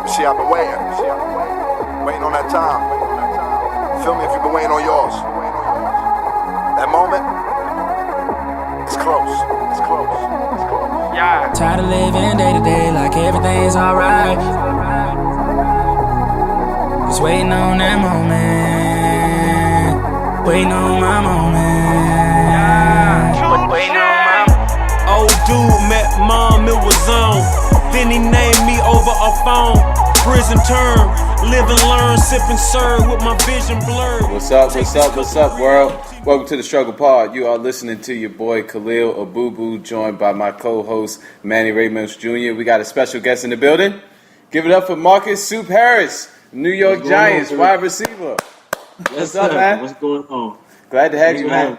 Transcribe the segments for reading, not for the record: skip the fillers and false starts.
See, I've been waiting. Waiting on that time. Feel me if you've been waiting on yours. That moment, it's close. It's close. It's close. Yeah. Tired of living day to day like everything's alright. Just waiting on that moment. Waiting on my moment. Yeah. Waiting on my Old dude met mom, it was on. Then he named me over a phone. Prison term, live and learn, sip and serve with my vision blurred. What's up, world? Welcome to the Struggle Pod. You are listening to your boy Khaliel Abubu, joined by my co-host Manny Ramos Jr. We got a special guest in the building. Give it up for Marcus Soup Harris, New York Giants wide receiver. What's up, man? What's going on? Glad to have you, man.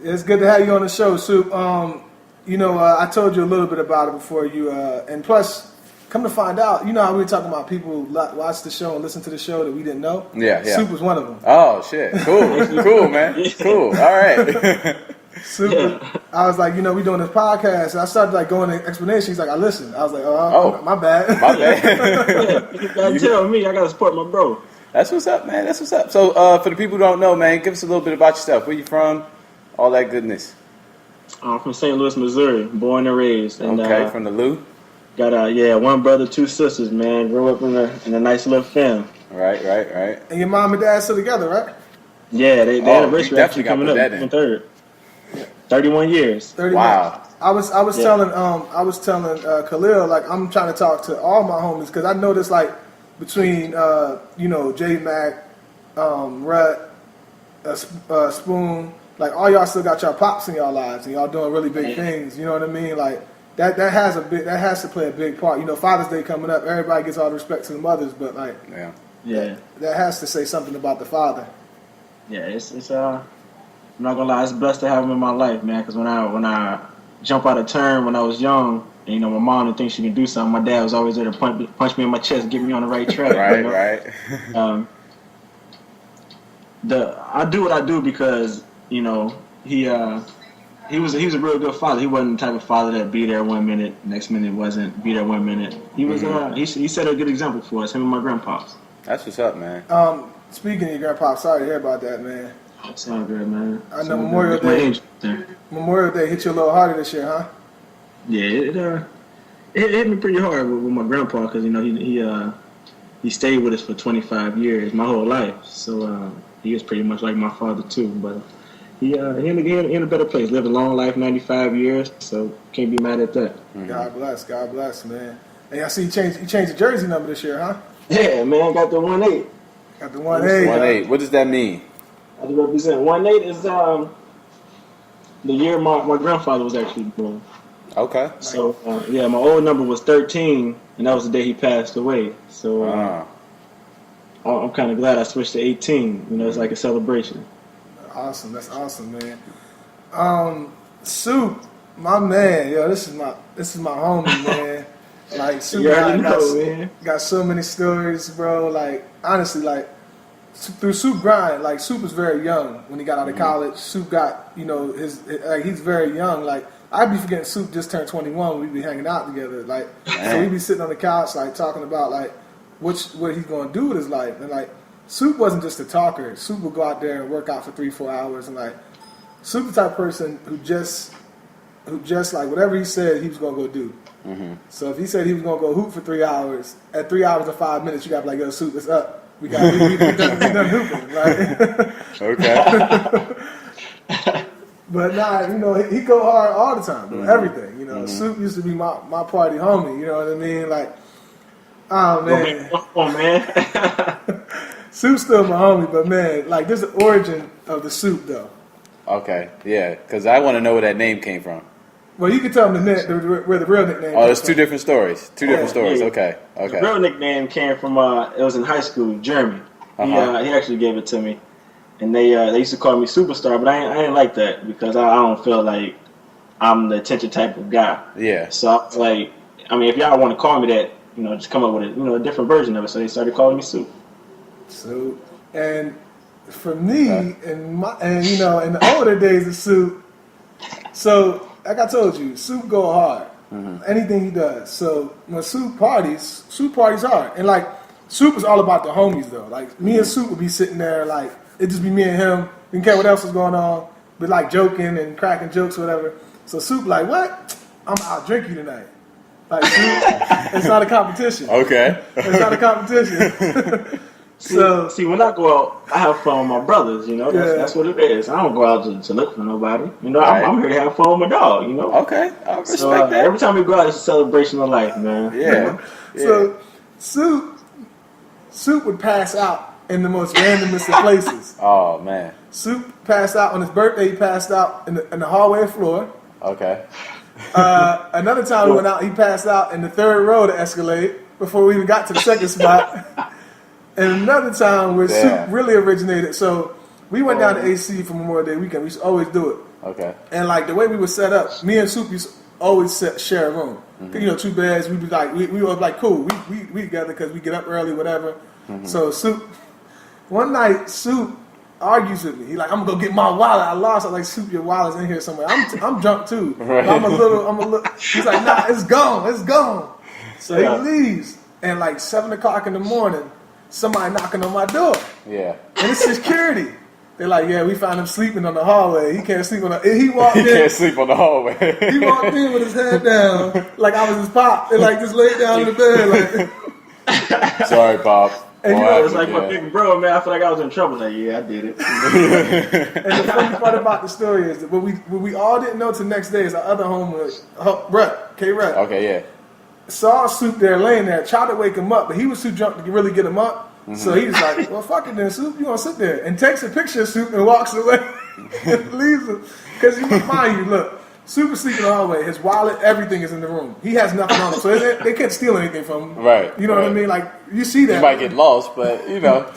It's good to have you on the show, Soup. I told you a little bit about it before you, and plus, come to find out, you know how we were talking about people watch the show and listen to the show that we didn't know? Yeah. Soup was one of them. Oh, shit. Cool, man. Cool. All right. Soup, Yeah. I was like, we doing this podcast, and I started going into explanation. He's like, I listened. I was like, oh, my bad. My bad. You gotta tell me, I gotta support my bro. That's what's up, man. That's what's up. So, for the people who don't know, man, give us a little bit about yourself. Where you from? All that goodness. I'm from St. Louis, Missouri, born and raised. And, Okay, from the Lou? Got one brother, two sisters, man. Grew up in a nice little family. Right. And your mom and dad still together, right? Yeah, they anniversary actually coming up that on in. 3rd. 31 years. 30 Wow. months. I was telling Khaliel, like, I'm trying to talk to all my homies because I noticed, like, between J Mac, Rut, Spoon, like, all y'all still got y'all pops in y'all lives and y'all doing really big things. You know what I mean? Like, that has to play a big part. Father's Day coming up, everybody gets all the respect to the mothers, but like, Yeah. that has to say something about the father. Yeah, it's I'm not gonna lie, it's blessed to have him in my life, man. Because when I jump out of turn when I was young, and my mom didn't think she could do something, my dad was always there to punch me in my chest, get me on the right track. Right. I do what I do because he was a real good father. He wasn't the type of father that be there 1 minute, next minute wasn't, be there 1 minute. He was he set a good example for us, him and my grandpops. That's what's up, man. Speaking of your grandpa, sorry to hear about that, man. Sound good, man. I know Memorial Day hit you a little harder this year, huh? Yeah, it hit me pretty hard with my grandpa because he stayed with us for 25 years, my whole life. So he was pretty much like my father too. But he in a better place, lived a long life, 95 years. So can't be mad at that. Mm-hmm. God bless, man. And I see you changed the jersey number this year, huh? Yeah, man, got the 1-8. Got the 1-8. 1-8. What does that mean? I just represent 1-8 is the year my grandfather was actually born. Okay. So my old number was 13, and that was the day he passed away. So I'm kind of glad I switched to 18. It's like a celebration. Awesome, that's awesome, man. Soup, my man, this is my homie, man. Like, Soup got so many stories, bro. Like, honestly, like, through Soup grind, like, Soup was very young when he got out of college. Soup got, he's very young. Like, I'd be forgetting Soup just turned 21 when we'd be hanging out together. Like, so we'd be sitting on the couch, like, talking about, like, what he's going to do with his life. And, like, Soup wasn't just a talker. Soup would go out there and work out for 3-4 hours. And, like, Soup the type of person who just like, whatever he said, he was going to go do. Mm-hmm. So if he said he was going to go hoop for 3 hours, at 3 hours and 5 minutes, you got to be like, yo, Soup, it's up. We done hooping, right? Okay. But he go hard all the time, bro. Everything, Soup used to be my party homie. You know what I mean? Like, oh man, man. Soup's still my homie, but man, like, this is the origin of the Soup, though. Okay, yeah, because I want to know where that name came from. Well, you can tell them where the real nickname. Oh, there's two different stories. Yeah. Okay. The real nickname came from it was in high school, Jeremy. He actually gave it to me. And they used to call me Superstar, but I ain't like that because I don't feel like I'm the attention type of guy. Yeah. So I was like, if y'all want to call me that, just come up with a different version of it. So they started calling me Soup. So, and for me, in the older days of Soup, so like I told you, Soup go hard. Anything he does. So when Soup parties hard. And like Soup is all about the homies though. Like me and Soup would be sitting there like it just be me and him. Didn't care what else was going on, but like joking and cracking jokes or whatever. So Soup like, what? I'll drink you tonight. Like Soup, it's not a competition. Okay. It's not a competition. So see, when I go out, I have fun with my brothers. You know, that's what it is. I don't go out to look for nobody. You know, I'm here to have fun with my dog. You know. Okay, I respect so, that. Every time we go out, it's a celebration of life, man. Yeah. So Soup would pass out in the most randomest of places. Oh man. Soup passed out on his birthday. He passed out in the hallway floor. Okay. Another time we went out, he passed out in the third row of the Escalade before we even got to the second spot. And another time where Soup really originated. So we went down to AC for Memorial Day weekend. We used to always do it. Okay. And like the way we were set up, me and Soup used to always share a room. You know, 2 beds. We'd be like, we were like, cool. We together because we get up early, whatever. So Soup, one night Soup argues with me. He like, I'm gonna go get my wallet. I lost. I like, Soup, your wallet's in here somewhere. I'm drunk too. Right. I'm a little. He's like, nah, it's gone. So he leaves, and like 7 o'clock in the morning, somebody knocking on my door. Yeah. And it's security. They're like, yeah, we found him sleeping on the hallway. He can't sleep on the. He walked in. He can't sleep on the hallway. He walked in with his head down, like I was his pop, and like just laid down in the bed, like. Sorry, Bob. And you know, it's like my big bro, man. I feel like I was in trouble. Like, yeah, I did it. And the funny part about the story is that what we all didn't know till the next day is our other homie, Rut, K-Rut. Okay, yeah. Saw Soup there laying there, tried to wake him up, but he was too drunk to really get him up. So he was like, well, fuck it then, Soup, you gonna sit there. And takes a picture of Soup and walks away and leaves him. Because you mind you, look, Soup is sleeping in the hallway. His wallet, everything is in the room. He has nothing on him, so they can't steal anything from him. Right. You know what I mean? Like, you see that. You might get lost, but, you know.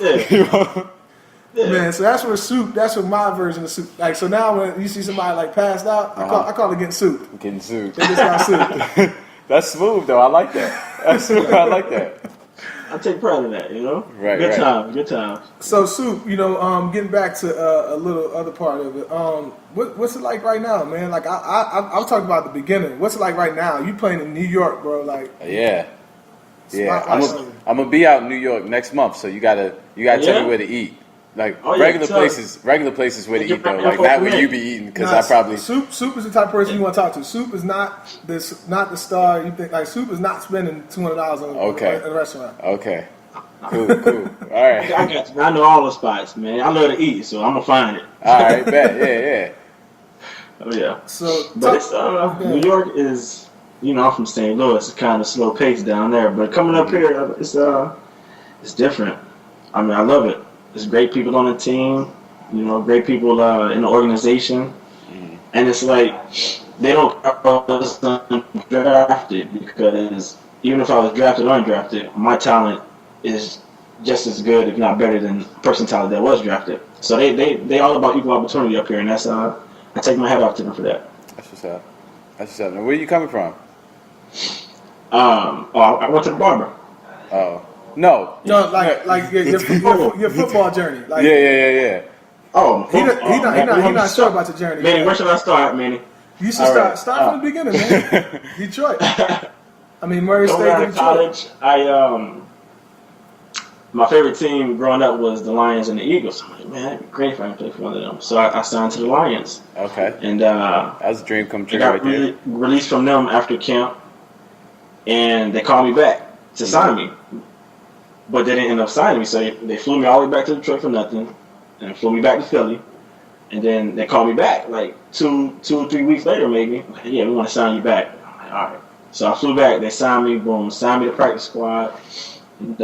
Man, so that's what my version of Soup. Like, so now when you see somebody like passed out, I call it getting Soup. Getting Soup. They just got Soup. That's smooth, though. I like that. That's smooth. I like that. I take pride in that, you know? Right, Good times. So, Soup, you know, getting back to a little other part of it, what's it like right now, man? Like, I was talking about the beginning. What's it like right now? You playing in New York, bro? Like, yeah. I'm gonna be out in New York next month, so you gotta tell me where to eat. Like regular places where to eat though. Like not where you be eating, because I probably Soup is the type of person you want to talk to. Soup is not the star you think. Like Soup is not spending $200 on a restaurant. Okay. Cool. All right. I got you. I know all the spots, man. I love to eat, so I'm gonna find it. All right, bet. Yeah. Oh yeah. So, but it's New York is, you know, I'm from St. Louis. It's kind of slow pace down there, but coming up here, it's different. I mean, I love it. There's great people on the team, you know, great people in the organization, and it's like they don't drafted, because even if I was drafted or undrafted, my talent is just as good, if not better, than the person talent that was drafted. So they all about equal opportunity up here, and that's I take my hat off to them for that. That's what's up. Now, where are you coming from? I went to the barber. Oh. No, like your football journey. Like, yeah. Oh, he not sure about your journey. Manny, where should I start, Manny? You should start from the beginning, man. Detroit. I mean, Murray State. Out of college, my favorite team growing up was the Lions and the Eagles. I'm like, man, it'd be great if I could play for one of them. So I signed to the Lions. Okay. And that was a dream come true. I got released from them after camp, and they called me back to sign me. But they didn't end up signing me, so they flew me all the way back to Detroit for nothing, and flew me back to Philly, and then they called me back like 2 or 3 weeks later, maybe. Like, yeah, we want to sign you back. I'm like, all right. So I flew back. They signed me. Boom, signed me to practice squad. And,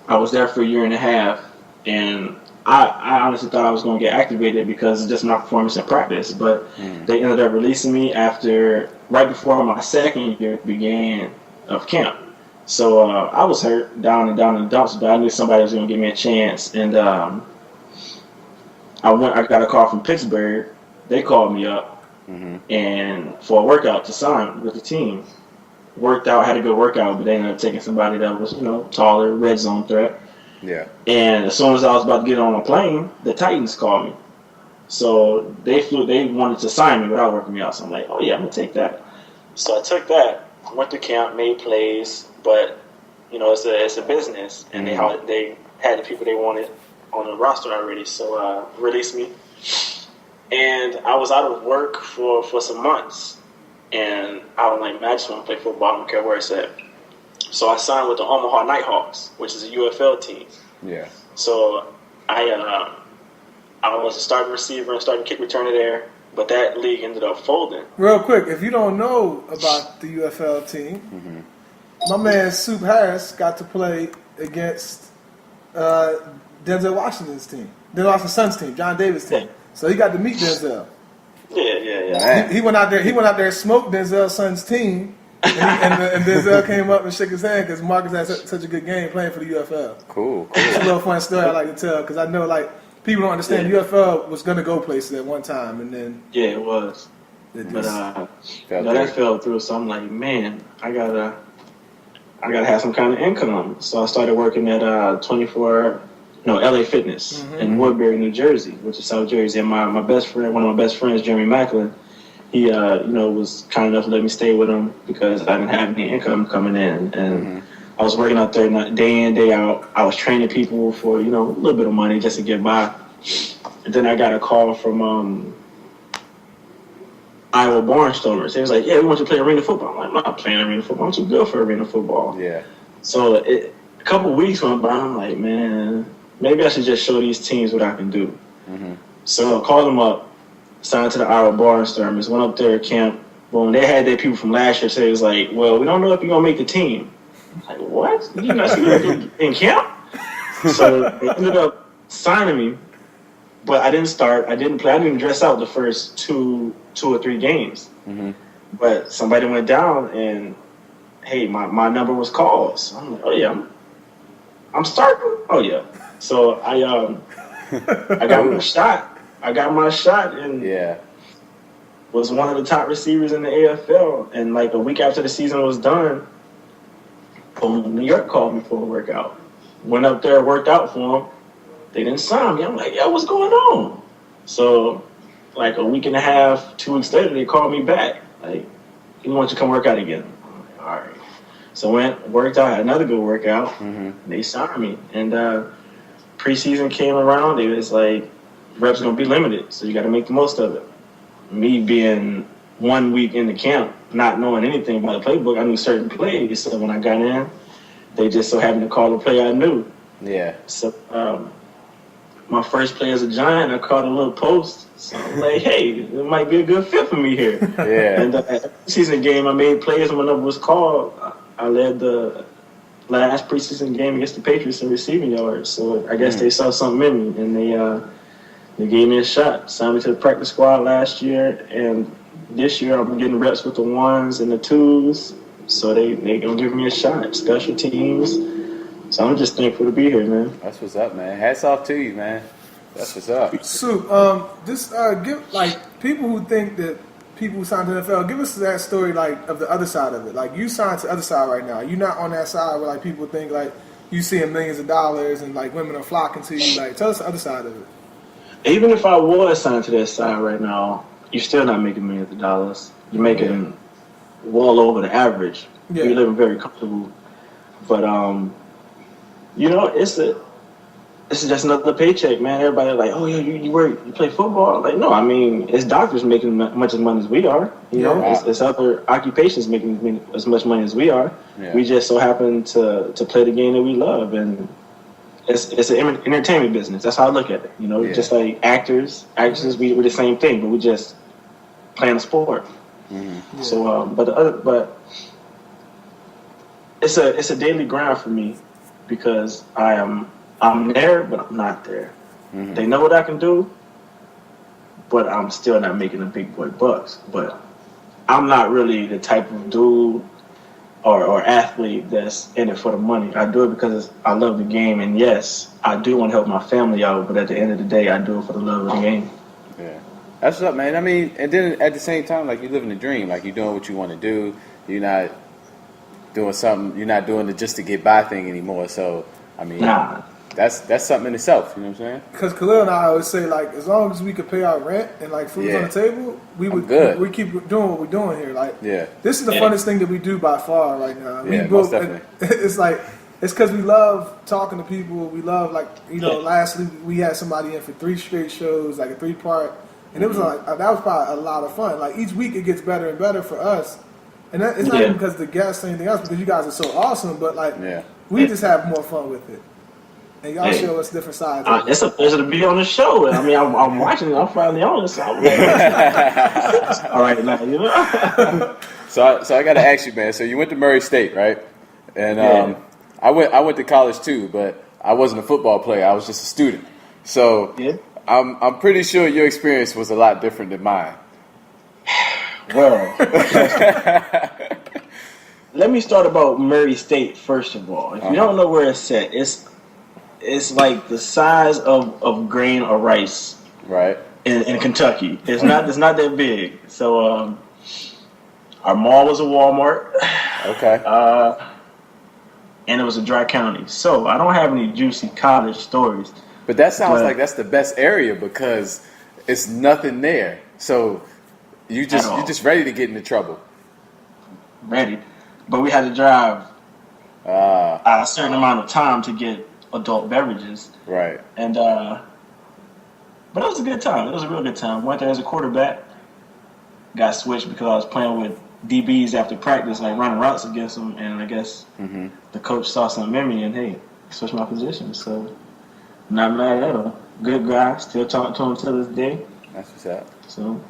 I was there for a year and a half, and I honestly thought I was going to get activated because of just my performance in practice. But they ended up releasing me right before my second year began of camp. So I was hurt down in the dumps, but I knew somebody was going to give me a chance. And I got a call from Pittsburgh. They called me up and for a workout to sign with the team. Worked out, had a good workout, but they ended up taking somebody that was, you know, taller, red zone threat. Yeah. And as soon as I was about to get on a plane, the Titans called me. So they wanted to sign me without working me out. So I'm like, oh yeah, I'm gonna take that. So I took that, went to camp, made plays, but it's a business, and they had the people they wanted on the roster already. So released me, and I was out of work for some months, and I was like, man, I just want to play football. I don't care where it's at. So I signed with the Omaha Nighthawks, which is a UFL team. Yeah. So I was a starting receiver and starting kick returner there, but that league ended up folding. Real quick, if you don't know about the UFL team, my man Soup Harris got to play against Denzel Washington's team, Denzel Washington's son's team, John Davis' team. Yeah. So he got to meet Denzel. Yeah. He went out there. He went out there and smoked Denzel's son's team, and Denzel came up and shook his hand because Marcus had such a good game playing for the UFL. Cool. It's a little fun story I like to tell because I know like people don't understand UFL was going to go places at one time, and then it was, but that fell through. So I'm like, man, I gotta have some kind of income. So I started working at LA Fitness in Woodbury, New Jersey, which is South Jersey. And my best friend, one of my best friends, Jeremy Macklin, he was kind enough to let me stay with him because I didn't have any income coming in, and I was working out there day in, day out. I was training people for a little bit of money just to get by. And then I got a call from Iowa Barnstormers. They was like, "Yeah, we want you to play arena football." I'm like, "I'm not playing arena football. I'm too good for arena football." Yeah. So a couple of weeks went by. I'm like, man, maybe I should just show these teams what I can do. So I called them up, signed to the Iowa Barnstormers, went up there at camp. Boom, they had their people from last year say, it was like, well, we don't know if you're going to make the team. I'm like, what? You not see me in camp? So they ended up signing me, but I didn't start. I didn't play. I didn't even dress out the first two or three games. But somebody went down and, hey, my number was called. So I'm like, oh, yeah, I'm starting? Oh, yeah. So I got my shot. I got my shot and was one of the top receivers in the AFL. And like a week after the season was done, New York called me for a workout. Went up there, worked out for them. They didn't sign me. I'm like, yo, what's going on? So like a week and a half, 2 weeks later, they called me back. Like, we want you to come work out again. I'm like, all right. So went, worked out, had another good workout. And they signed me. And preseason came around. It was like, reps going to be limited, so you got to make the most of it. Me being 1 week in the camp, not knowing anything about the playbook, I knew certain plays. So when I got in, they just so happened to call a play I knew. Yeah. So my first play as a Giant, I caught a little post. So I'm like, hey, it might be a good fit for me here. Yeah. And season game, I made plays. When it was called, I led the last preseason game against the Patriots in receiving yards. So I guess they saw something in me, and they gave me a shot. Signed me to the practice squad last year, and this year I'm getting reps with the 1s and the 2s. So they gonna give me a shot. Special teams. So I'm just thankful to be here, man. That's what's up, man. Hats off to you, man. That's what's up. Soup, just give like people who think that people who sign to the NFL, give us that story like of the other side of it. Like you signed to the other side right now. You're not on that side where like people think like you seeing millions of dollars and like women are flocking to you. Like tell us the other side of it. Even if I was signed to that side right now, you're still not making millions of dollars. You're making well over the average. Yeah. You're living very comfortable. But it's just another paycheck, man. Everybody like, oh yeah, you work, you play football. Like, no, I mean, it's doctors making much as money as we are. You know, it's other occupations making as much money as we are. Yeah. We just so happen to play the game that we love, and it's an entertainment business. That's how I look at it. You know, just like actresses, we're the same thing, but we just playing a sport. Mm-hmm. Yeah. So, but it's a daily grind for me because I'm there, but I'm not there. Mm-hmm. They know what I can do, but I'm still not making the big boy bucks. But I'm not really the type of dude or athlete that's in it for the money. I do it because I love the game, and yes, I do want to help my family out, but at the end of the day, I do it for the love of the game. Yeah. That's what's up, man. I mean, and then at the same time, like, you're living the dream. Like, you're doing what you want to do. You're not doing something, you're not doing the just to get by thing anymore. So, I mean, that's something in itself. You know what I'm saying? Because Khaliel and I always say, like, as long as we could pay our rent and like food's on the table, we would good. We keep doing what we're doing here. Like, this is the funnest thing that we do by far right now. Most definitely. It's like it's because we love talking to people. We love last week we had somebody in for 3 straight shows, like a 3-part, and it was like that was probably a lot of fun. Like each week it gets better and better for us, and it's not even because the guests or anything else, because you guys are so awesome, but like we just have more fun with it. And y'all show us different sides. It's a pleasure to be on the show. I mean, I'm watching it. I'm finally on this. All right, now you know. So I got to ask you, man. So you went to Murray State, right? And I went to college too, but I wasn't a football player. I was just a student. So I'm pretty sure your experience was a lot different than mine. Well, let me start about Murray State first of all. If you don't know where it's at, it's like the size of grain of rice, right? In Kentucky, it's not that big. So our mall was a Walmart, okay, and it was a dry county. So I don't have any juicy college stories. But that sounds like that's the best area because it's nothing there. So you're just ready to get into trouble. Ready, but we had to drive a certain amount of time to get adult beverages. Right. And but it was a good time. It was a real good time. Went there as a quarterback. Got switched because I was playing with DBs after practice, like running routes against them, and I guess the coach saw something in me and hey, switched my position. So not mad at him. Good guy. Still talk to him to this day. That's what's up. So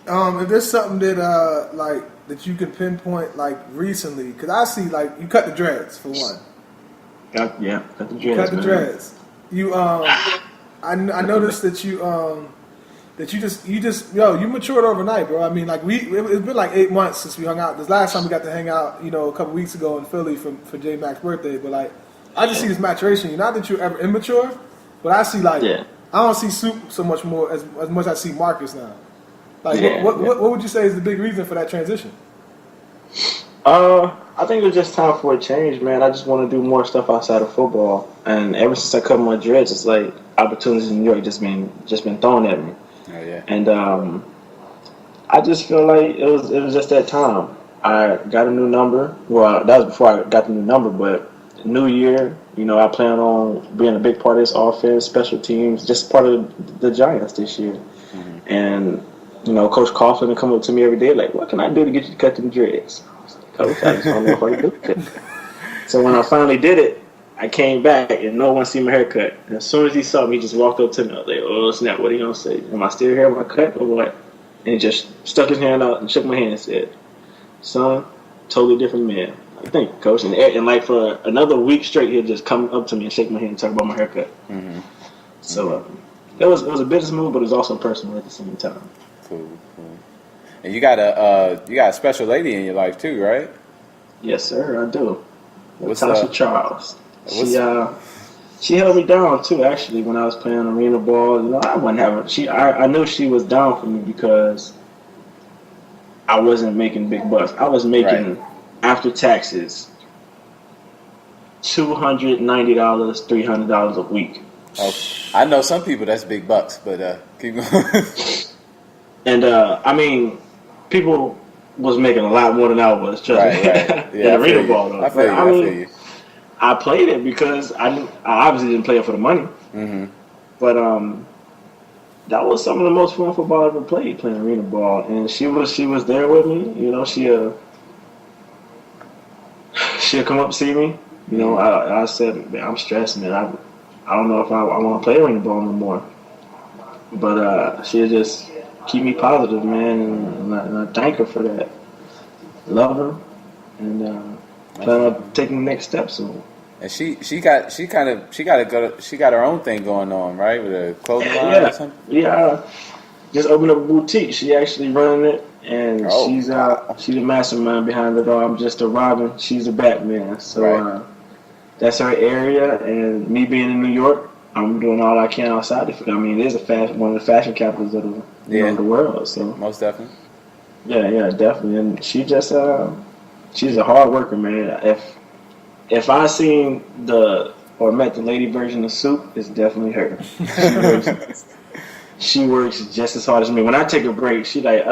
if there's something that that you can pinpoint like recently, because I see like you cut the dreads for one. Cut the dreads. Cut the dreads. You I noticed that you you matured overnight, bro. I mean, like it's been like 8 months since we hung out. This last time we got to hang out, a couple weeks ago in Philly for J Mac's birthday. But like, I just see this maturation. Not that you're ever immature, but I see like I don't see Soup so much more as much as I see Marcus now. Like, what would you say is the big reason for that transition? I think it was just time for a change, man. I just want to do more stuff outside of football. And ever since I cut my dreads, it's like opportunities in New York just been thrown at me. Oh yeah. And I just feel like it was just that time. I got a new number. Well, that was before I got the new number, but new year, I plan on being a big part of this offense, special teams, just part of the Giants this year. And Coach Coughlin would come up to me every day like, what can I do to get you to cut them dreads? Coach, I just don't know if I can do it. So when I finally did it, I came back and no one seen my haircut. And as soon as he saw me, he just walked up to me. I was like, oh, snap, what are you going to say? Am I still here with my cut or what? And he just stuck his hand out and shook my hand and said, son, totally different man. I think, Coach. And like for another week straight, he'd just come up to me and shake my hand and talk about my haircut. So it was a business move, but it was also personal at the same time. Cool. And you got a special lady in your life too, right? Yes, sir, I do. What's Tasha Charles. She held me down too. Actually, when I was playing arena ball, I wasn't having. I knew she was down for me because I wasn't making big bucks. I was making after taxes $290, $300 a week. Oh, I know some people that's big bucks, but keep going. And I mean, people was making a lot more than I was. Trust me. Yeah, arena ball though. I feel you. I played it because I obviously didn't play it for the money. But that was some of the most fun football I ever played, playing arena ball. And she was there with me. She'll come up and see me. I said, man, I'm stressed, man. I don't know if I want to play arena ball no more. But she'll just keep me positive, man, and I thank her for that. Love her, and plan on taking the next step soon. And she got her own thing going on, right? With a clothing line or something. Yeah, just opened up a boutique. She actually running it, and she's the mastermind behind it all. I'm just a Robin. She's a Batman. So that's her area, and me being in New York, I'm doing all I can outside of it. I mean, it is one of the fashion capitals of the world. So most definitely. Yeah, definitely. And she just she's a hard worker, man. If I seen the or met the lady version of Soup, it's definitely her. She works just as hard as me. When I take a break, she like,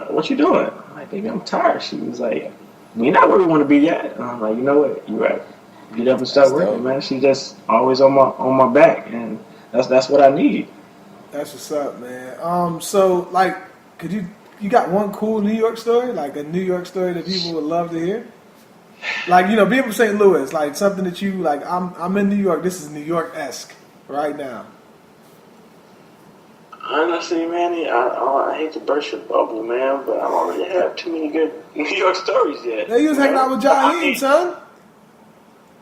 what you doing? I'm like, baby, I'm tired. She was like, we not where we want to be yet. And I'm like, you know what? You're right. Get up and start working, man. She just always on my back, and that's what I need. That's what's up, man. So like, could you got one cool New York story, like a New York story that people would love to hear? Like, you know, being from St. Louis, like something that you like. I'm in New York. This is New York-esque right now. Honestly, man, I hate to burst your bubble, man, but I don't really have too many good New York stories yet. Yeah, you was hanging out with Jaheim, son.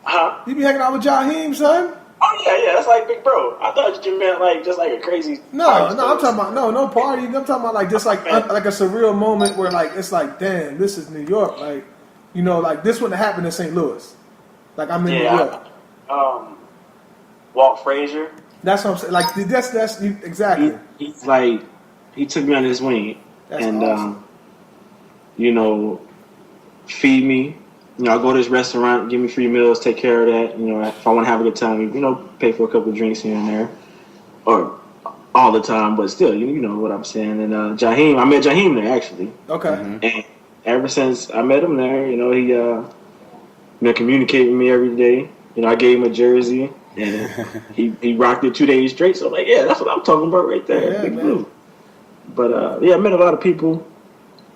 Huh? You be hanging out with Jaheim, son? Oh yeah, that's like big bro. I thought you meant like just like a crazy. No, I'm talking about no party. I'm talking about like just like like a surreal moment where like it's like, damn, this is New York. Like, you know, like this wouldn't happen in St. Louis. Like I'm in New York. Walt Frazier. That's what I'm saying. Like that's exactly. He's like he took me on his wing That's and awesome. you know, feed me. You know, I go to this restaurant, give me free meals, take care of that. You know, if I want to have a good time, you know, pay for a couple of drinks here and there, or all the time, but still, you know what I'm saying. And Jaheim, I met Jaheim there actually. Okay. Mm-hmm. And ever since I met him there, you know, he you know, communicated with me every day. You know, I gave him a jersey, and he rocked it 2 days straight. So I'm like, yeah, that's what I'm talking about right there, Yeah, Big man. Blue. But yeah, I met a lot of people,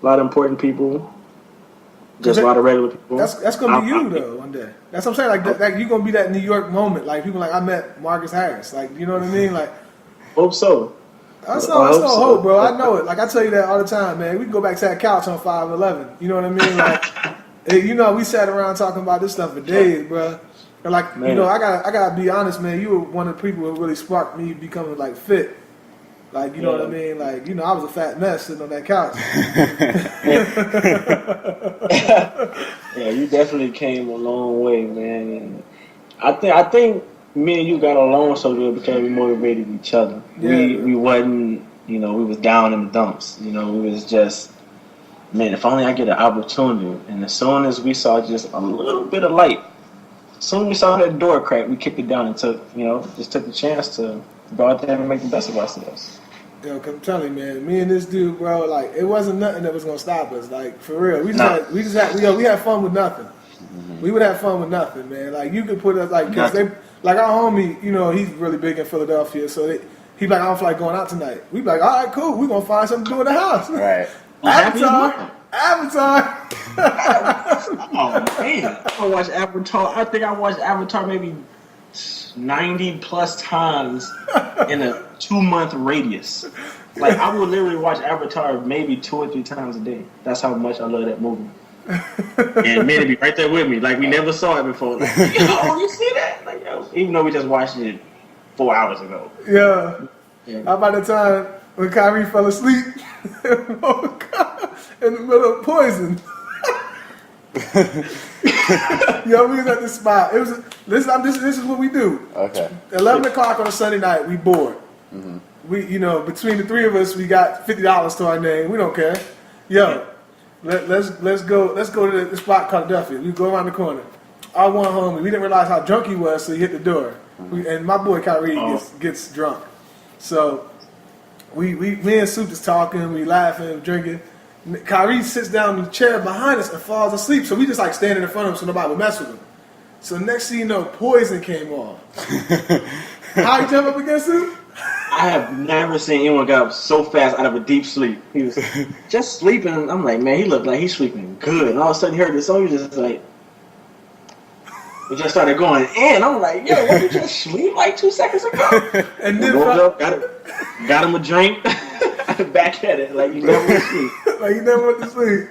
a lot of important people. Just a lot of regular people. That's gonna be you though one day. That's what I'm saying. Like that you're gonna be that New York moment. Like people like I met Marcus Harris. Like you know what I mean. Like hope so. That's no hope, bro. I know it. Like I tell you that all the time, man. We can go back to that couch on 511. You know what I mean? Like you know, we sat around talking about this stuff for days, bro. And like Man. you know, I gotta be honest, man. You were one of the people who really sparked me becoming like fit. Like, you know what I mean? Like, you know, I was a fat mess sitting on that couch. Yeah, you definitely came a long way, man. And I think me and you got along so good because we motivated each other. Yeah. We wasn't, you know, we was down in the dumps. You know, we was just, man, if only I get an opportunity. And as soon as we saw just a little bit of light, as soon as we saw that door crack, we kicked it down and took the chance to go out there and make the best of ourselves. Yo, I'm telling you, man, me and this dude, bro, like it wasn't nothing that was gonna stop us. Like for real, we had fun with nothing. Mm-hmm. We would have fun with nothing, man. Like you could put us like because they like our homie, you know, he's really big in Philadelphia, so he'd be like, I don't feel like going out tonight. We'd be like, all right, cool, we're gonna find something to do in the house. Right. Avatar. Oh man, I watched Avatar. I think I watched Avatar maybe 90 plus times in a 2-month radius. Like I would literally watch Avatar maybe 2 or 3 times a day. That's how much I love that movie. And man, be right there with me. Like we never saw it before. Like, yo, you see that? Like, yo, even though we just watched it 4 hours ago. Yeah. How about the time when Kyrie fell asleep in the middle of Poison? Yo, we was at the spot. It was this is what we do. Okay. 11 o'clock on a Sunday night, we bored. Mm-hmm. We, you know, between the three of us, we got $50 to our name. We don't care. Yo, let's go to the spot called Duffy. We go around the corner. Our one homie, we didn't realize how drunk he was, so he hit the door. And my boy Kyrie gets drunk. So me and Soup is talking, we laughing, drinking. Kyrie sits down in the chair behind us and falls asleep. So we just like standing in front of him so nobody would mess with him. So next thing you know, Poison came on. How he jump up against him? I have never seen anyone get up so fast out of a deep sleep. He was just sleeping. I'm like, man, he looked like he's sleeping good. And all of a sudden he heard this song, he was just like, we just started going in. I'm like, yo, what did you just sleep like 2 seconds ago? And then woke up, got him a drink, back at it, like you never went to sleep. Like you never went to sleep.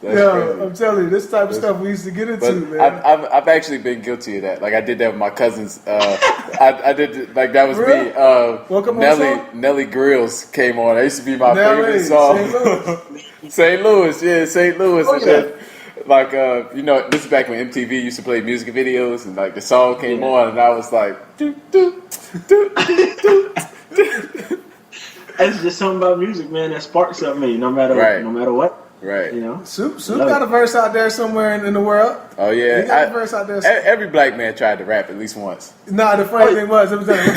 Yo, I'm telling you, this type of stuff we used to get into, man. I've actually been guilty of that. Like I did that with my cousins. I did like that was Really? me. Welcome home song? Nelly Grills came on. That used to be my Nelly, favorite song. St. Louis. St. Louis. Oh, And yeah. then, like you know, this is back when MTV used to play music videos, and like the song came on, and I was like, do do do do do. It's just something about music, man, that sparks something in you, no matter what. Right. You know, Soup got a verse out there somewhere in the world. Oh yeah, He got a verse out there. Every black man tried to rap at least once. Nah, the funny thing was, it was during,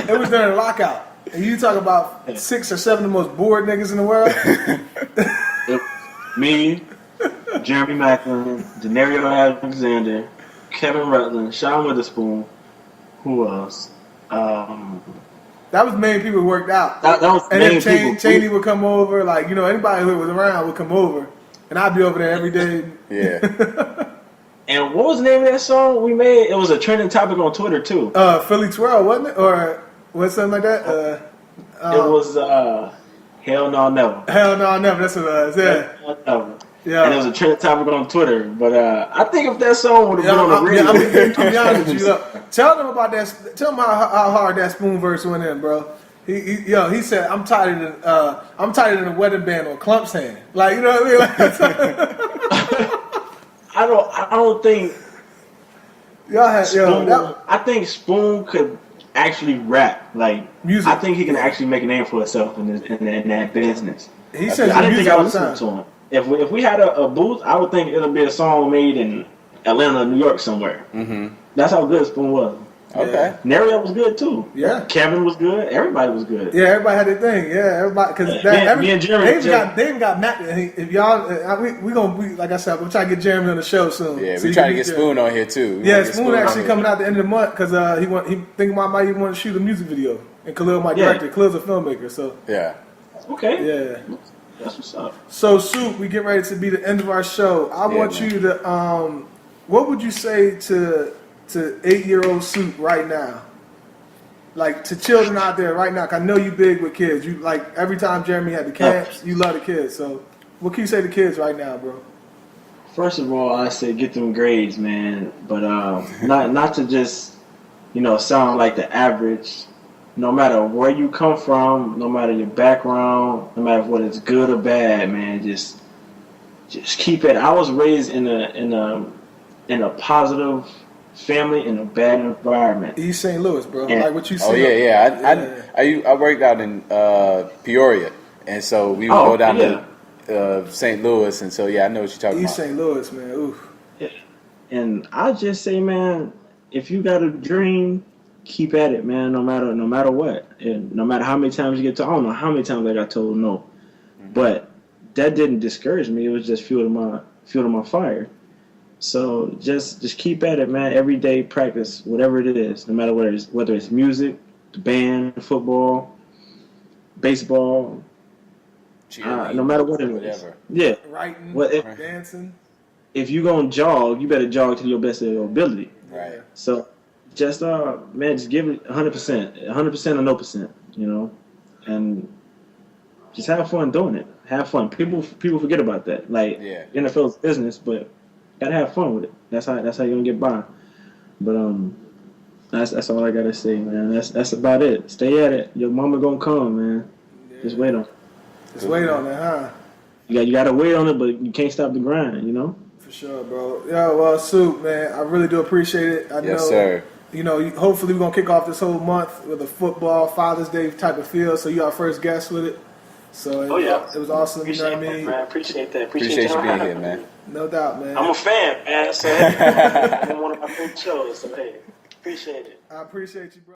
it was during a lockout. And you talk about 6 or 7 of the most bored niggas in the world. Me, Jeremy Macklin, Denario Alexander, Kevin Rutland, Sean Witherspoon. Who else? That was main people who worked out. That was and main then people. Cheney would come over, like, you know, anybody who was around would come over. And I'd be over there every day. Yeah. And what was the name of that song we made? It was a trending topic on Twitter, too. Philly Twirl, wasn't it? Or was something like that? It was Hell No Never. Hell No Never, that's what it was, yeah. Hell No Never. Yeah. And it was a trending topic on Twitter. But I think if that song would have been on the radio. I'm to be honest with you, look, tell them about that. Tell them how hard that Spoon verse went in, bro. He said, I'm tighter than a wedding band on Clump's hand. Like, you know what I mean? I don't think Y'all had I think Spoon could actually rap like music. I think he can actually make a name for himself in that business. He says I didn't think I all was the listening time. to him. If we had a booth, I would think it'll be a song made in Atlanta, New York somewhere. Mm-hmm. That's how good Spoon was. Okay. Nario was good too. Yeah. Kevin was good. Everybody was good. Yeah, everybody had their thing. Yeah, everybody because me and Jeremy, they even got Matt. If y'all, we gonna like I said, we're trying to get Jeremy on the show soon. Yeah, so we you trying can to get meet Spoon on here too. Yeah, Spoon actually coming out the end of the month because he thinking about might even want to shoot a music video, and Khaliel might direct it. Khaliel's a filmmaker, so Yeah. Okay. yeah. That's what's up. So, Soup, we get ready to be the end of our show. I want man. you to, what would you say to 8-year-old Soup right now? Like, to children out there right now, 'cause I know you big with kids. You, like, every time Jeremy had the camps, you love the kids. So, what can you say to kids right now, bro? First of all, I say get them grades, man. But not to just, sound like the average. No matter where you come from, no matter your background, no matter what is good or bad, man, just keep it. I was raised in a positive family in a bad environment. East St. Louis, bro. Yeah. Like what you Oh said. yeah. I worked out in Peoria, and so we would go down to St. Louis, and so I know what you're talking East about. St. Louis, man. Oof. Yeah. And I just say, man, if you got a dream, keep at it, man. No matter what, and no matter how many times you get told. I don't know how many times I got told no, but that didn't discourage me. It was just fuel to my fire. So just keep at it, man. Every day practice whatever it is, no matter whether it's music, the band, football, baseball, no matter what it is. Whatever. Yeah. Writing, dancing. If you gonna jog, you better jog to your best of your ability. Right. So just just give it 100%, 100% or no percent, and just have fun doing it. Have fun. People forget about that. Like NFL's business, but gotta have fun with it. That's how you're gonna get by. But that's all I gotta say, man. That's about it. Stay at it. Your mama gonna come, man. Yeah. Just wait on it. Just wait on it, huh? You gotta wait on it, but you can't stop the grind, For sure, bro. Yeah, well, Soup, man, I really do appreciate it. I know, Yes, sir. Hopefully we're going to kick off this whole month with a football Father's Day type of feel. So you're our first guest with it. So it was awesome. Appreciate you know what I mean? Man. Appreciate that. Appreciate you being here, man. No doubt, man. I'm a fan, man. So it's one of my favorite shows. So hey, appreciate it. I appreciate you, bro.